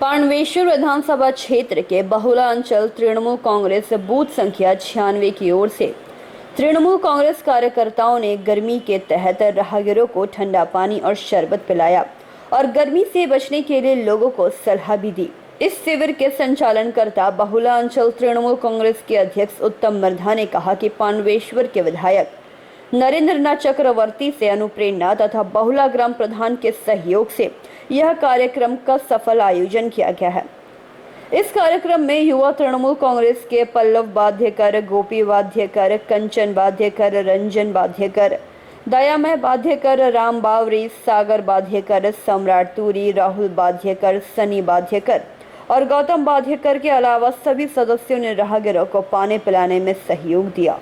पांडवेश्वर विधानसभा क्षेत्र के बहुला अंचल तृणमूल कांग्रेस बूथ संख्या 96 की ओर से तृणमूल कांग्रेस कार्यकर्ताओं ने गर्मी के तहत राहगीरों को ठंडा पानी और शरबत पिलाया और गर्मी से बचने के लिए लोगों को सलाह भी दी। इस शिविर के संचालनकर्ता बहुला अंचल तृणमूल कांग्रेस के अध्यक्ष उत्तम मरधा ने कहा कि पांडवेश्वर के विधायक नरेंद्रनाथ चक्रवर्ती से अनुप्रेरणा तथा बहुला ग्राम प्रधान के सहयोग से यह कार्यक्रम का सफल आयोजन किया गया है। इस कार्यक्रम में युवा तृणमूल कांग्रेस के पल्लव बाध्यकर, गोपी बाध्यकर, कंचन बाध्यकर, रंजन बाध्यकर, दयामय बाध्यकर, राम बावरी, सागर बाध्यकर, सम्राट तूरी, राहुल बाध्यकर, सनी बाध्यकर और गौतम बाध्यकर के अलावा सभी सदस्यों ने राहगीरों को पानी पिलाने में सहयोग दिया।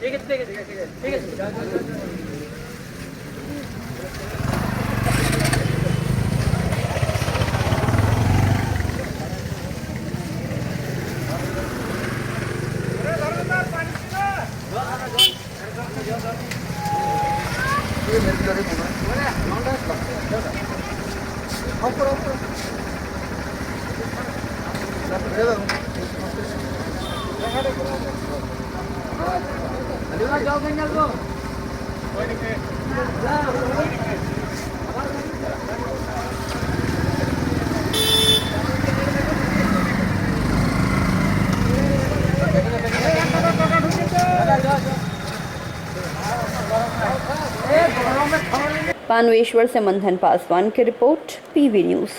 ठीक है। पानवेश्वर से मंथन पासवान की रिपोर्ट, पीवी न्यूज।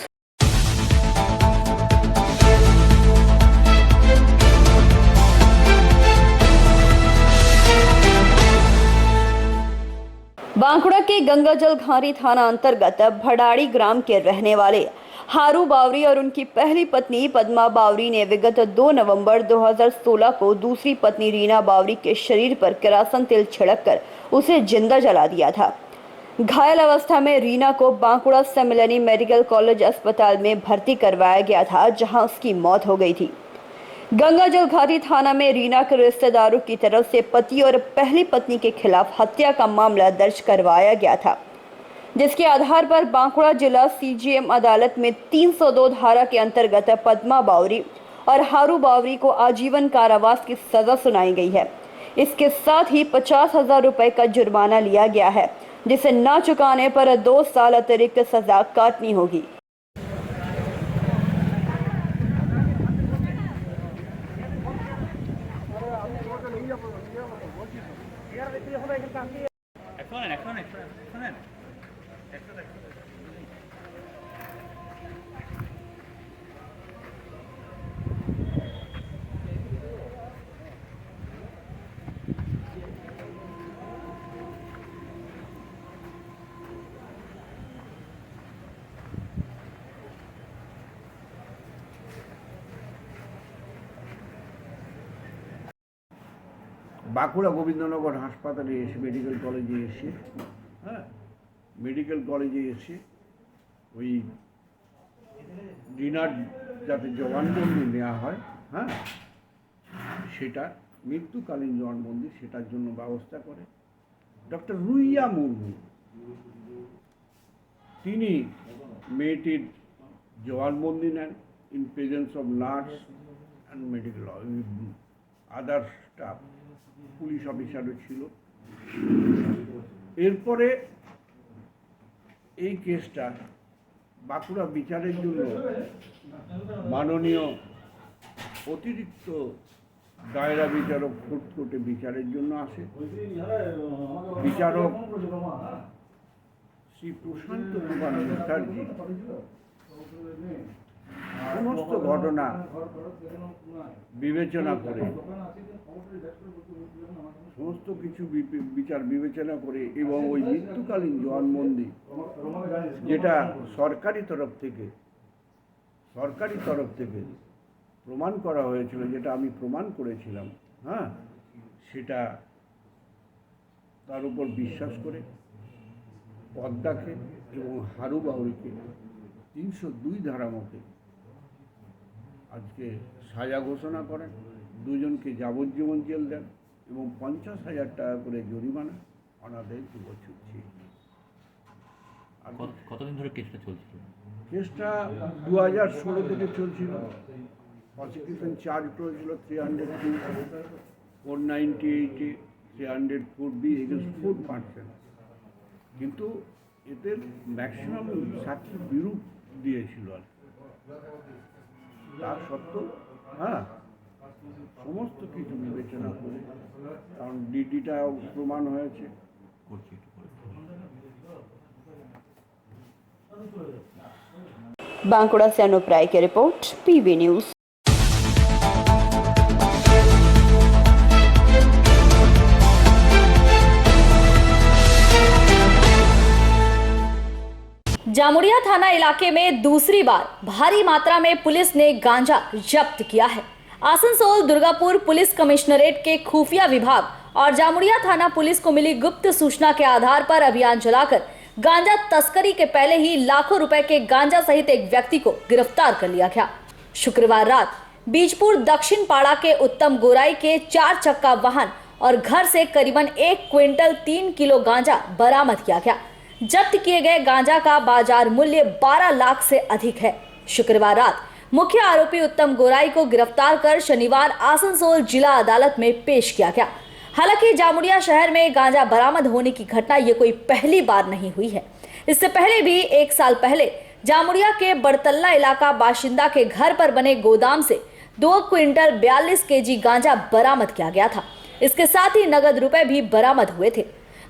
बांकुड़ा के गंगाजल घारी थाना अंतर्गत भड़ाड़ी ग्राम के रहने वाले हारू बावरी और उनकी पहली पत्नी पद्मा बावरी ने विगत 2 नवंबर 2016 को दूसरी पत्नी रीना बावरी के शरीर पर किरासन तेल छिड़ककर उसे जिंदा जला दिया था। घायल अवस्था में रीना को बांकुड़ा सम्मिलनी मेडिकल कॉलेज अस्पताल में भर्ती करवाया गया था, जहां उसकी मौत हो गई थी। गंगाजल घाटी थाना में रीना के रिश्तेदारों की तरफ से पति और पहली पत्नी के खिलाफ हत्या का मामला दर्ज करवाया गया था, जिसके आधार पर बांकुड़ा जिला सीजीएम अदालत में 302 धारा के अंतर्गत पद्मा बावरी और हारू बावरी को आजीवन कारावास की सजा सुनाई गई है। इसके साथ ही 50,000 रुपए का जुर्माना लिया गया है, जिसे न चुकाने पर 2 साल अतिरिक्त सजा काटनी होगी। বাঁকুড়া গোবিন্দনগর হাসপাতালে এসে মেডিকেল কলেজে এসে ওই রিনার যাতে জবানবন্দি নেওয়া হয়, সেটা মৃত্যুকালীন জবানবন্দি সেটার জন্য ব্যবস্থা করে ডক্টর রুইয়া মুর্মু। তিনি মেয়েটির জবানবন্দি নেন in presence of nurse and medical other staff, police অফিসারও ছিল। এরপরে এই কেসটা বাঁকুড়া বিচারের জন্য মাননীয় অতিরিক্ত দায়রা বিচারক কোর্টে বিচারের জন্য আসে। বিচারক শ্রী প্রশান্ত কুমার মুখার্জি সমস্ত ঘটনা বিবেচনা করে সমস্ত কিছু বিচার বিবেচনা করে এবং ওই মৃত্যুকালীন জবানবন্দি যেটা সরকারি তরফ থেকে প্রমাণ করা হয়েছিল, যেটা আমি প্রমাণ করেছিলাম, হ্যাঁ, সেটা তার উপর বিশ্বাস করে পদ্মাকে এবং হারু বাউরিকে 302 ধারা মতে আজকে সাজা ঘোষণা করেন, দুজনকে যাবজ্জীবন জেল দেন এবং 50,000 টাকা করে জরিমানা, অনাদায়ী 2 বছর জেল। কতদিন ধরে কেসটা চলছিল? কেসটা 2016 থেকে চলছিল। প্রসিকিউশন চার্জ করেছিল 302, 498, 304B এগেন্স্ট 4 পার্সন, কিন্তু এতে ম্যাক্সিমাম সাক্ষী বিরূপ দিয়েছিল আর তার সত্ত্বেও, হ্যাঁ, সমস্ত কিছু বিবেচনা করে, কারণ ডিডিটা প্রমাণ হয়েছে। बांकुड़ा से अनुप राय की रिपोर्ट, पीवी न्यूज। जामुड़िया थाना इलाके में दूसरी बार भारी मात्रा में पुलिस ने गांजा जब्त किया है। आसनसोल दुर्गापुर पुलिस कमिश्नरेट के खुफिया विभाग और जामुड़िया थाना पुलिस को मिली गुप्त सूचना के आधार पर अभियान चलाकर गांजा तस्करी के पहले ही लाखों रुपए के गांजा सहित एक व्यक्ति को गिरफ्तार कर लिया गया। शुक्रवार रात बीजपुर दक्षिण पाड़ा के उत्तम गोराई के 4 चक्का वाहन और घर से करीबन 1 क्विंटल 3 किलो गांजा बरामद किया गया। जब्त किए गए गांजा का बाजार मूल्य 12 लाख से अधिक है। शुक्रवार रात मुख्य आरोपी उत्तम गोराई को गिरफ्तार कर शनिवार आसनसोल जिला अदालत में पेश किया गया। हालांकि जामुड़िया शहर में गांजा बरामद होने की घटना ये कोई पहली बार नहीं हुई है। इससे पहले भी 1 साल पहले जामुड़िया के बड़तल्ला इलाका बाशिंदा के घर पर बने गोदाम से 2 क्विंटल 42 केजी गांजा बरामद किया गया था। इसके साथ ही नगद रुपए भी बरामद हुए थे।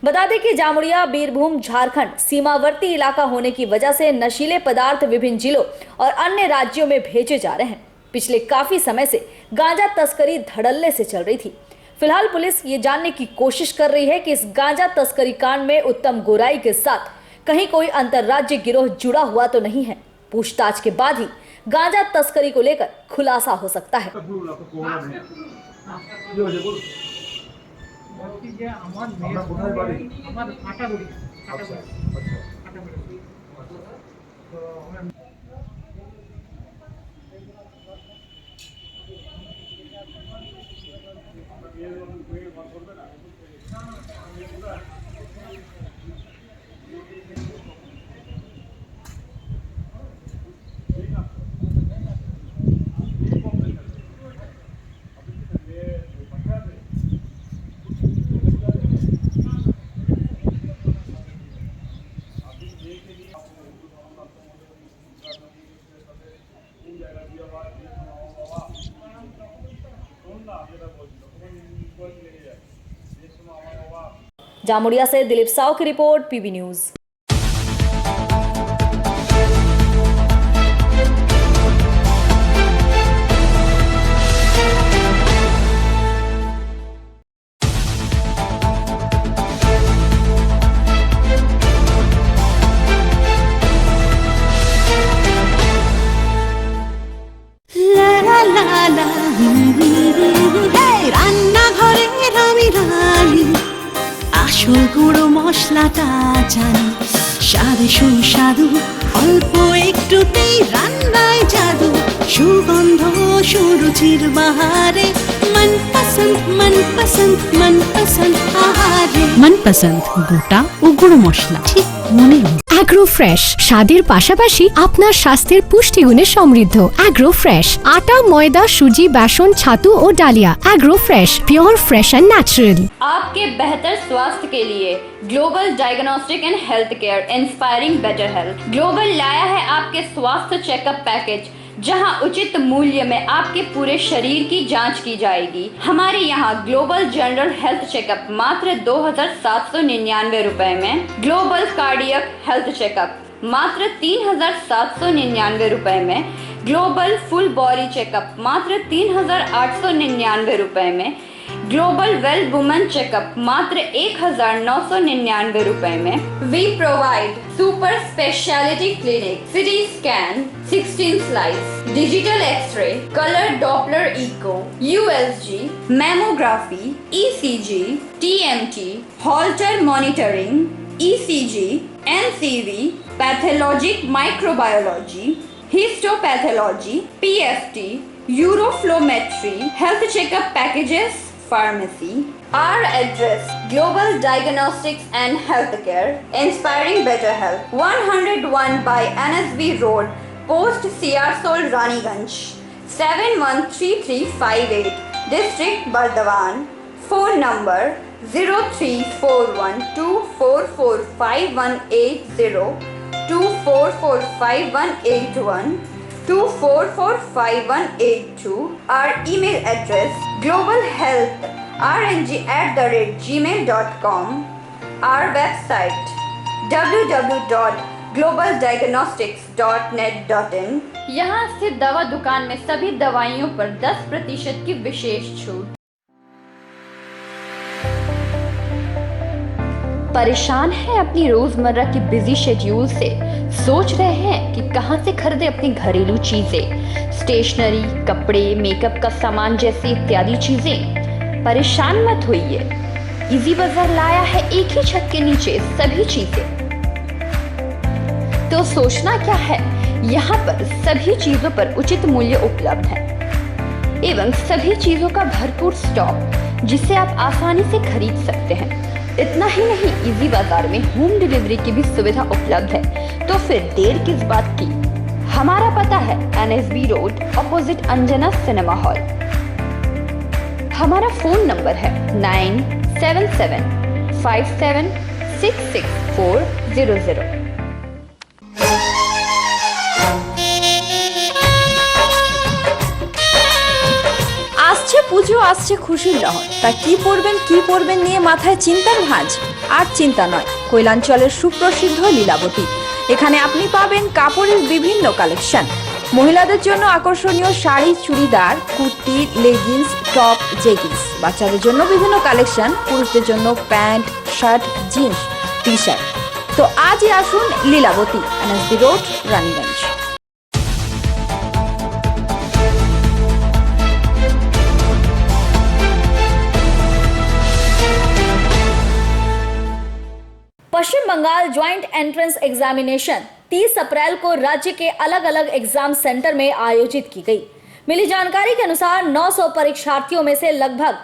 बता दें कि जामुड़िया बीरभूम झारखंड सीमावर्ती इलाका होने की वजह से नशीले पदार्थ विभिन्न जिलों और अन्य राज्यों में भेजे जा रहे हैं। पिछले काफी समय से गांजा तस्करी धड़ल्ले से चल रही थी। फिलहाल पुलिस ये जानने की कोशिश कर रही है कि इस गांजा तस्करी कांड में उत्तम गोराई के साथ कहीं कोई अंतर्राज्यीय गिरोह जुड़ा हुआ तो नहीं है। पूछताछ के बाद ही गांजा तस्करी को लेकर खुलासा हो सकता है। जामुड़िया से दिलीप साव की रिपोर्ट, पीबी न्यूज। আসল গুঁড়ো মশলাটা জানি, স্বাদে সুস্বাদু, অল্প একটুতেই রান্নায় জাদু, সুগন্ধ সুরুচির বাহারে মনপসন্দ আহারে। মনপসন্দ গোটা ও গুঁড়ো মশলা ঠিক মনে। অ্যাগ্রো ফ্রেশ স্বাদের পাশাপাশি আপনার স্বাস্থ্যের পুষ্টিগুণে সমৃদ্ধ। অ্যাগ্রো ফ্রেশ आटा, मैदा, सूजी, बेसन, छातू और डालिया। Agro fresh, pure, fresh and natural. आपके बेहतर स्वास्थ्य के लिए global diagnostic and health care inspiring better health global लाया है आपके स्वास्थ्य चेकअप पैकेज, जहां उचित मूल्य में आपके पूरे शरीर की जांच की जाएगी। हमारे यहाँ ग्लोबल जनरल हेल्थ चेकअप मात्र 2,799 रुपए में, ग्लोबल कार्डियक हेल्थ चेकअप मात्र 3,799 रुपए में, ग्लोबल फुल बॉडी चेकअप मात्र 3,899 रुपए में, ग्लोबल वेल वुमेन चेकअप मात्र 1999 रुपए में। We provide super speciality clinic, CT scan, 16 slice, digital x-ray, colour doppler echo, USG, mammography, ECG, TMT, Holter monitoring, ECG, NCV, pathologic microbiology, histopathology, PFT, uroflowmetry, health checkup packages, pharmacy. Our address: Global Diagnostics and Healthcare, inspiring better health. 101 by NSB Road, Post Siarsol, Raniganj. 713358, District Bardhaman. Phone number 0341244580, 24458181. 24458182. Our email address: globalhealthrng@gmail.com. Our website: www.globaldiagnostics.net.in. यहाँ स्थित दवा दुकान में सभी दवाइयों पर 10% की विशेष छूट। परेशान हैं अपनी रोजमर्रा की बिजी शेड्यूल से? सोच रहे हैं कि कहां से खरीदें अपनी घरेलू चीजें, स्टेशनरी, कपड़े, मेकअप का सामान जैसी इत्यादि चीजें? परेशान मत होइए, इजी बाजार लाया है एक ही छत के नीचे सभी चीजें। तो सोचना क्या है, यहाँ पर सभी चीजों पर उचित मूल्य उपलब्ध है एवं सभी चीजों का भरपूर स्टॉक, जिसे आप आसानी से खरीद सकते हैं। इतना ही नहीं, इजी बाजार में होम डिलीवरी की भी सुविधा उपलब्ध है। तो फिर देर किस बात की? हमारा पता है NSB road, opposite Anjana cinema hall. हमारा फोन नंबर है 9775766400। আসছে পুজো, আসছে খুশির লহর, তা কি পরবেন নিয়ে মাথায় চিন্তার ভাঁজ। আর চিন্তা নয়, কৈলাঞ্চলের সুপ্রসিদ্ধ লীলাবতী। এখানে আপনি পাবেন কাপড়ের বিভিন্ন কালেকশন, মহিলাদের জন্য আকর্ষণীয় sari, churidar, kurti, leggings, top, jeggings, বাচ্চাদের জন্য বিভিন্ন কালেকশন, পুরুষদের জন্য প্যান্ট, শার্ট, জিন্স, টি-শার্ট। তো আজই আসুন লীলাবতী, NSB রোড, রানীগঞ্জ। पश्चिम बंगाल ज्वाइंट एंट्रेंस एग्जामिनेशन 30 अप्रैल को राज्य के अलग अलग एग्जाम सेंटर में आयोजित की गई। मिली जानकारी के अनुसार 900 परीक्षार्थियों में से लगभग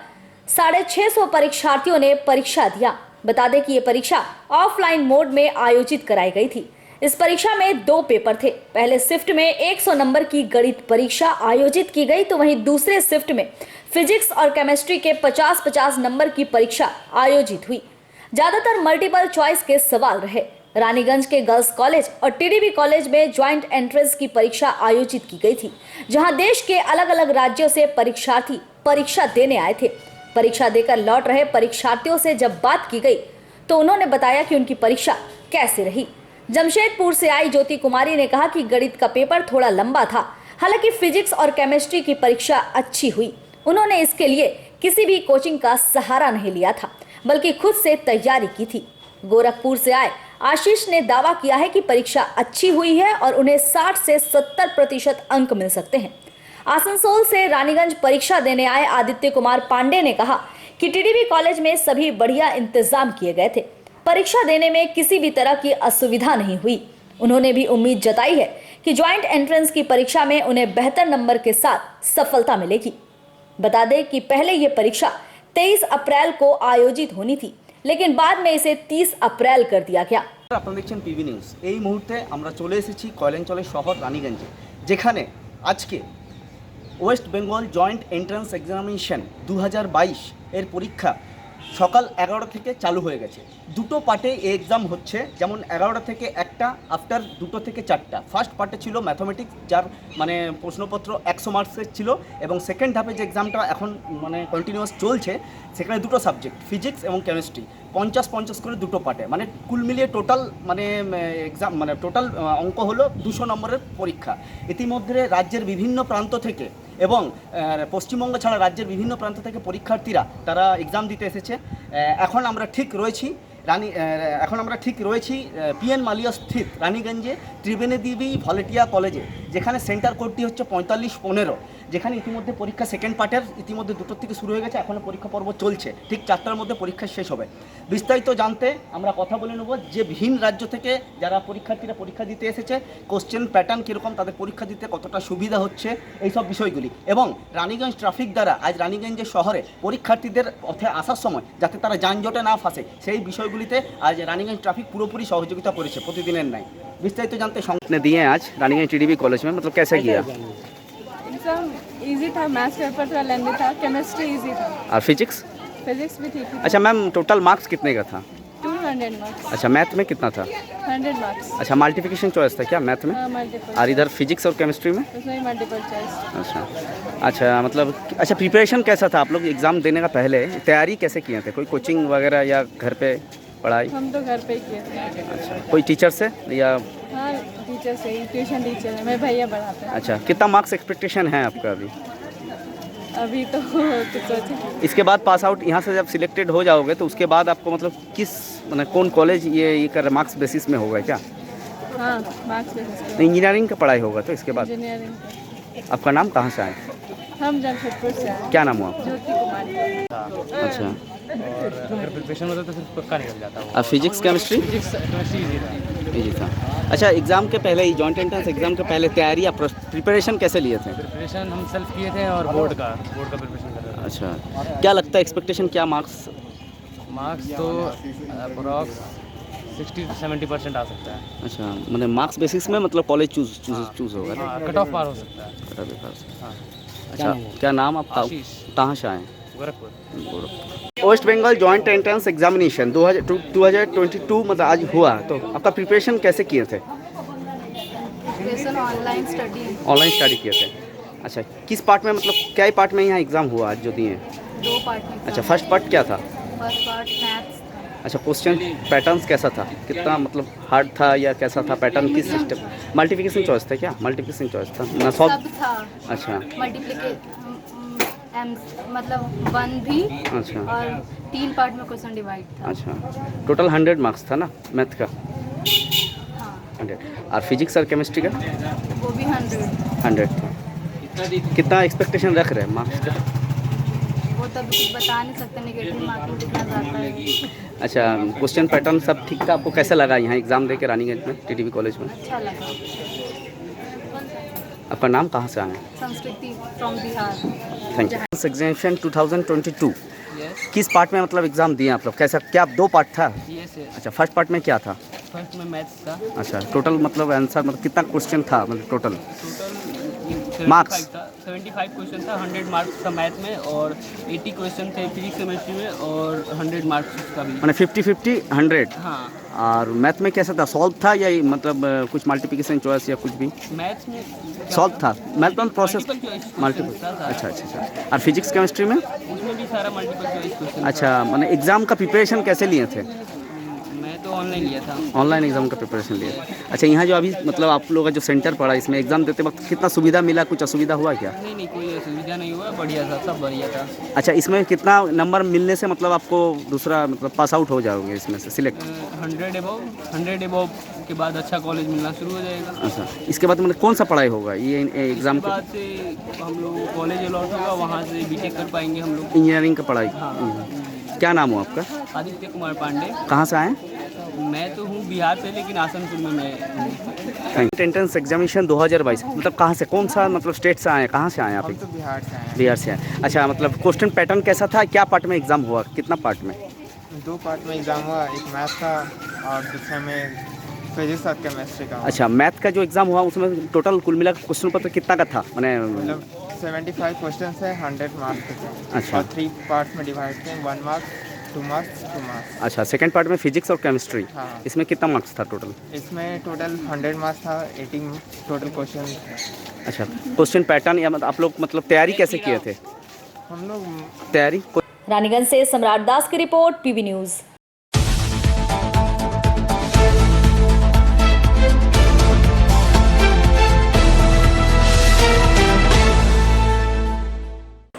650 परीक्षार्थियों ने परीक्षा दिया। बता दें कि ये परीक्षा ऑफलाइन मोड में आयोजित कराई गई थी। इस परीक्षा में 2 पेपर थे। पहले शिफ्ट में 100 नंबर की गणित परीक्षा आयोजित की गई, तो वहीं दूसरे शिफ्ट में फिजिक्स और केमिस्ट्री के 50-50 नंबर की परीक्षा आयोजित हुई। ज्यादातर मल्टीपल चॉइस के सवाल रहे। रानीगंज के गर्ल्स कॉलेज और TDB कॉलेज में ज्वाइंट एंट्रेंस की परीक्षा आयोजित की गई थी, जहां देश के अलग अलग राज्यों से परीक्षार्थी परीक्षा देने आए थे। परीक्षा देकर लौट रहे परीक्षार्थियों से जब बात की गई तो उन्होंने बताया कि उनकी परीक्षा कैसे रही। जमशेदपुर से आई ज्योति कुमारी ने कहा कि गणित का पेपर थोड़ा लंबा था, हालांकि फिजिक्स और केमिस्ट्री की परीक्षा अच्छी हुई। उन्होंने इसके लिए किसी भी कोचिंग का सहारा नहीं लिया था, बल्कि खुद से तैयारी की थी। गोरखपुर से आए आशीष ने दावा किया है कि परीक्षा अच्छी हुई है और उन्हें 60 से 70% अंक मिल सकते हैं। आसनसोल से रानीगंज परीक्षा देने आए आदित्य कुमार पांडे ने कहा कि TDB कॉलेज में सभी बढ़िया इंतजाम किए गए थे, परीक्षा देने में किसी भी तरह की असुविधा नहीं हुई। उन्होंने भी उम्मीद जताई है कि ज्वाइंट एंट्रेंस की परीक्षा में उन्हें बेहतर नंबर के साथ सफलता मिलेगी। बता दें कि पहले ये परीक्षा 23 अप्रैल को आयोजित होनी थी, लेकिन बाद में इसे 30 अप्रैल कर दिया गया। আপনারা দেখছেন PV নিউজ। এই মুহূর্তে আমরা চলে এসেছি কৈলাঞ্চলের শহর রানীগঞ্জে, যেখানে আজকে West Bengal joint entrance examination 2022 এর পরীক্ষা সকাল 11টা থেকে চালু হয়ে গেছে। দুটো পার্টে এই এক্সাম হচ্ছে, যেমন 11টা থেকে 1টা, আফটার 2টো থেকে 4টা। ফার্স্ট পার্টে ছিল ম্যাথমেটিক্স, যার মানে প্রশ্নপত্র 100 মার্কসের ছিল, এবং সেকেন্ড হাফে যে এক্সামটা এখন মানে কন্টিনিউয়াস চলছে, সেখানে দুটো সাবজেক্ট ফিজিক্স এবং কেমিস্ট্রি 50-50 করে দুটো পার্টে, মানে কুল মিলিয়ে টোটাল মানে এক্সাম মানে টোটাল অঙ্ক হলো 200 নম্বরের পরীক্ষা। ইতিমধ্যে রাজ্যের বিভিন্ন প্রান্ত থেকে এবং পশ্চিমবঙ্গ ছাড়া রাজ্যের বিভিন্ন প্রান্ত থেকে পরীক্ষার্থীরা তারা এক্সাম দিতে এসেছে। এখন আমরা ঠিক রয়েছি পিএন মালিয়া স্থিত রানীগঞ্জে ত্রিবেণী দেবী ভলেটিয়া কলেজে, যেখানে সেন্টার কোডটি হচ্ছে 4515, যেখানে ইতিমধ্যে পরীক্ষা সেকেন্ড পার্টের ইতিমধ্যে 2টোর থেকে শুরু হয়ে গেছে, এখনও পরীক্ষা পর্ব চলছে, ঠিক 4টার মধ্যে পরীক্ষা শেষ হবে। বিস্তারিত জানতে আমরা কথা বলে নেব যে ভিন রাজ্য থেকে যারা পরীক্ষার্থীরা পরীক্ষা দিতে এসেছে, কোশ্চেন প্যাটার্ন কীরকম, তাদের পরীক্ষা দিতে কতটা সুবিধা হচ্ছে, এইসব বিষয়গুলি, এবং রানীগঞ্জ ট্রাফিক দ্বারা আজ রানীগঞ্জের শহরে পরীক্ষার্থীদের পথে আসার সময় যাতে তারা যানজটে না ফাঁসে সেই বিষয়গুলিতে আজ রানীগঞ্জ ট্রাফিক পুরোপুরি সহযোগিতা করেছে প্রতিদিনের ন্যায়। বিস্তারিত জানতে সংখ্যা দিয়ে आज रानीगंज टीडीबी कॉलेज में मतलब कैसे किया? एग्जाम इजी था, मैथ्स पेपर थोड़ा लेंदी था, केमिस्ट्री इजी था, और फिजिक्स? फिजिक्स भी ठीक ही था। अच्छा मैम, टोटल मार्क्स कितने का था? 200 मार्क्स। अच्छा, मैथ में कितना था? 100 मार्क्स। अच्छा, मल्टीप्लिकेशन चॉइस था क्या मैथ में? मल्टीपल, और इधर फिजिक्स और केमिस्ट्री में? उसमें मल्टीपल चॉइस। अच्छा मतलब अच्छा, प्रिपरेशन कैसा था आप लोग एग्ज़ाम देने का पहले? तैयारी कैसे किए थे? कोई कोचिंग वगैरह या घर पे पढ़ाई? हम तो घर पे ही किए थे। अच्छा, कोई टीचर से या? हाँ, टीचर से ही, ट्यूशन टीचर है, मेरे भैया पढ़ाते हैं। अच्छा, कितना मार्क्स एक्सपेक्टेशन है आपका अभी तो कुछ सोचे। इसके बाद पास आउट यहाँ से जब सिलेक्टेड हो जाओगे तो उसके बाद आपको मतलब किस मतलब कौन कॉलेज ये कर मार्क्स बेसिस में होगा क्या? हाँ, मार्क्स बेसिस इंजीनियरिंग का पढ़ाई होगा तो इसके बाद? इंजीनियरिंग। आपका नाम कहाँ से आए? हम जमशेदपुर से आए। क्या नाम हुआ आपका? ज्योति कुमारी। अच्छा, अगर प्रिपरेशन होता तो फिर पक्का निकल जाता वो। अब फिजिक्स केमिस्ट्री केमिस्ट्री जी था। अच्छा, एग्ज़ाम के पहले ही जॉइंट एंट्रेंस एग्ज़ाम के पहले तैयारी या प्रिपरेशन कैसे लिए थे? प्रिपरेशन हम सेल्फ किए थे और बोर्ड का प्रिपरेशन कर रहे अच्छा, क्या लगता है एक्सपेक्टेशन क्या मार्क्स? मार्क्स तो अप्रॉक्स 60-70% आ सकता है। अच्छा, मतलब मार्क्स बेसिस में मतलब कॉलेज चूज होगा ना? कट ऑफ पार हो सकता है। हाँ। अच्छा, क्या नाम आपका? आशीष। कहाँ से आए? Gorakhpur. West Bengal joint entrance examination 2022 मतलब आज हुआ, तो आपका प्रिपरेशन कैसे किए थे? Online study. ऑनलाइन स्टडी किए थे। अच्छा, किस पार्ट में मतलब क्या पार्ट में यहाँ एग्ज़ाम हुआ आज जो दिए? 2 पार्ट में। अच्छा, फर्स्ट पार्ट क्या था? First part maths. अच्छा, क्वेश्चन पैटर्न्स कैसा था? कितना मतलब हार्ड था या कैसा था पैटर्न? किस सिस्टम? मल्टीप्लिकेशन चॉइस था क्या? मल्टीप्लिकेशन चॉइस था ना? सब था। अच्छा, मतलब 1 भी। अच्छा, और 3 पार्ट में क्वेश्चन डिवाइड था। अच्छा, टोटल 100 मार्क्स था ना मैथ का? हाँ, 100। और फिजिक्स और केमिस्ट्री का? वो भी 100 था। कितना एक्सपेक्टेशन रख रहे हैं मार्क्स का? वो तब बता नहीं सकते नेगेटिव मार्किंग कितना जाता है। अच्छा, क्वेश्चन पैटर्न सब ठीक था? आपको कैसा लगा यहाँ एग्ज़ाम दे के रानीगंज में टीडीबी कॉलेज में? अच्छा लगा। आपका नाम कहाँ से आए? संस्कृति from Bihar. Thank you. Examination 2022 किस पार्ट में मतलब एग्ज़ाम दिए आप लोग? कैसा क्या 2 पार्ट था? अच्छा, फर्स्ट पार्ट में क्या था? फर्स्ट में मैथ्स था। अच्छा, टोटल मतलब आंसर मतलब कितना क्वेश्चन था मतलब टोटल मार्क्स? 75 क्वेश्चन था, 100 मार्क्स था मैथ में और 80 क्वेश्चन थे फिजिक्स केमिस्ट्री में और 100 मार्क्स का भी। मैंने 50-50 100। हाँ, और मैथ में कैसा था? सॉल्व था या मतलब कुछ मल्टीप्लिकेशन चॉइस या कुछ भी? मैथ्स में सॉल्व था? मैथ में प्रोसेस मल्टीपल। था। अच्छा। और फिजिक्स केमिस्ट्री में? उसमें भी सारा मल्टीपल चॉइस क्वेश्चन। अच्छा, मैंने एग्ज़ाम का प्रिपरेशन कैसे लिए थे? मैं तो ऑनलाइन लिया था। ऑनलाइन एग्ज़ाम का प्रिपरेशन लिया। अच्छा, यहाँ जो अभी मतलब आप लोगों का जो सेंटर पड़ा इसमें एग्ज़ाम देते वक्त कितना सुविधा मिला? कुछ असुविधा हुआ क्या? नहीं, कोई असुविधा नहीं हुआ, बढ़िया था, सब बढ़िया था। अच्छा, इसमें कितना नंबर मिलने से मतलब आपको दूसरा मतलब पास आउट हो जाओगे इसमें से सिलेक्ट? 100 एबव के बाद अच्छा कॉलेज मिलना शुरू हो जाएगा। अच्छा, इसके बाद मतलब कौन सा पढ़ाई होगा ये एग्ज़ाम के बाद से? हम लोग कॉलेज अलॉट होगा, वहाँ से बीटेक कर पाएंगे हम लोग। इंजीनियरिंग का पढ़ाई। क्या नाम हो आपका? आदित्य कुमार पांडे। कहाँ से आए? मैं तो हूँ बिहार से, लेकिन आसनपुर में मैं। एंट्रेंस एग्जामिनेशन 2022 मतलब कहाँ से, कौन सा मतलब स्टेट से आए? कहाँ से आए आप? तो बिहार से आए। बिहार से आए। अच्छा, मतलब क्वेश्चन पैटर्न कैसा था? क्या पार्ट में एग्ज़ाम हुआ? कितना पार्ट में? 2 पार्ट में एग्ज़ाम हुआ, एक मैथ का और दूसरे में फिजिक्स और केमिस्ट्री का। अच्छा, मैथ का जो एग्ज़ाम हुआ उसमें टोटल कुल मिला क्वेश्चन पत्र कितना का था? मैंने मतलब 75 क्वेश्चन है, 100 मार्क्स के थे। अच्छा। और 3 पार्ट में डिवाइड थे, 1 मार्क्स 2 मार्क्स 2 मार्क्स। अच्छा, सेकंड पार्ट में फिजिक्स और केमिस्ट्री। हाँ। इसमें कितना मार्क्स था टोटल? इसमें टोटल 100 मार्क्स था, 80 टोटल क्वेश्चन। अच्छा, क्वेश्चन पैटर्न या आप लोग मतलब तैयारी कैसे किए थे? हम लोग तैयारी रानीगंज से सम्राट दास की रिपोर्ट, पीबी न्यूज़।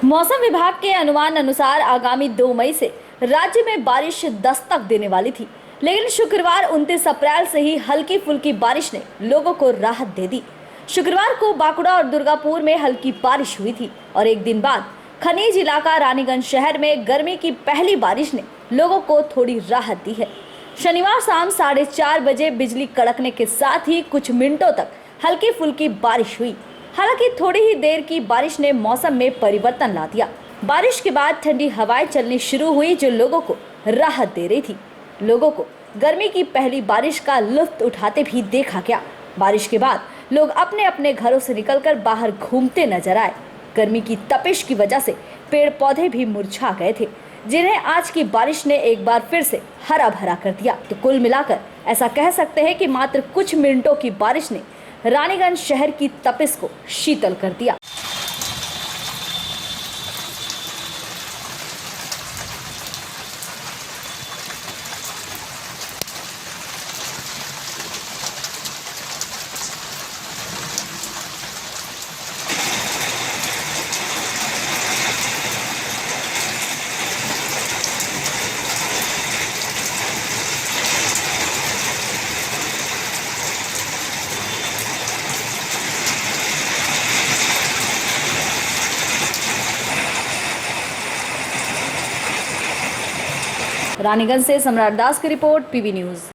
मौसम विभाग के अनुमान अनुसार आगामी 2 मई से राज्य में बारिश दस्तक देने वाली थी, लेकिन शुक्रवार 29 अप्रैल से ही हल्की फुल्की बारिश ने लोगों को राहत दे दी। शुक्रवार को बांकुड़ा और दुर्गापुर में हल्की बारिश हुई थी और एक दिन बाद खनीज इलाका रानीगंज शहर में गर्मी की पहली बारिश ने लोगों को थोड़ी राहत दी है। शनिवार शाम 4:30 बजे बिजली कड़कने के साथ ही कुछ मिनटों तक हल्की फुल्की बारिश हुई। हालांकि थोड़ी ही देर की बारिश ने मौसम में परिवर्तन ला दिया। बारिश के बाद ठंडी हवाएं चलनी शुरू हुई जो लोगों को राहत दे रही थी। लोगों को गर्मी की पहली बारिश का लुत्फ उठाते भी देखा गया। बारिश के बाद लोग अपने अपने घरों से निकलकर बाहर घूमते नजर आए। गर्मी की तपिश की वजह से पेड़ पौधे भी मुरझा गए थे, जिन्हें आज की बारिश ने एक बार फिर से हरा भरा कर दिया। तो कुल मिलाकर ऐसा कह सकते हैं कि मात्र कुछ मिनटों की बारिश ने रानीगंज शहर की तपिश को शीतल कर दिया। रानीगंज से सम्राट दास की रिपोर्ट, पीवी न्यूज।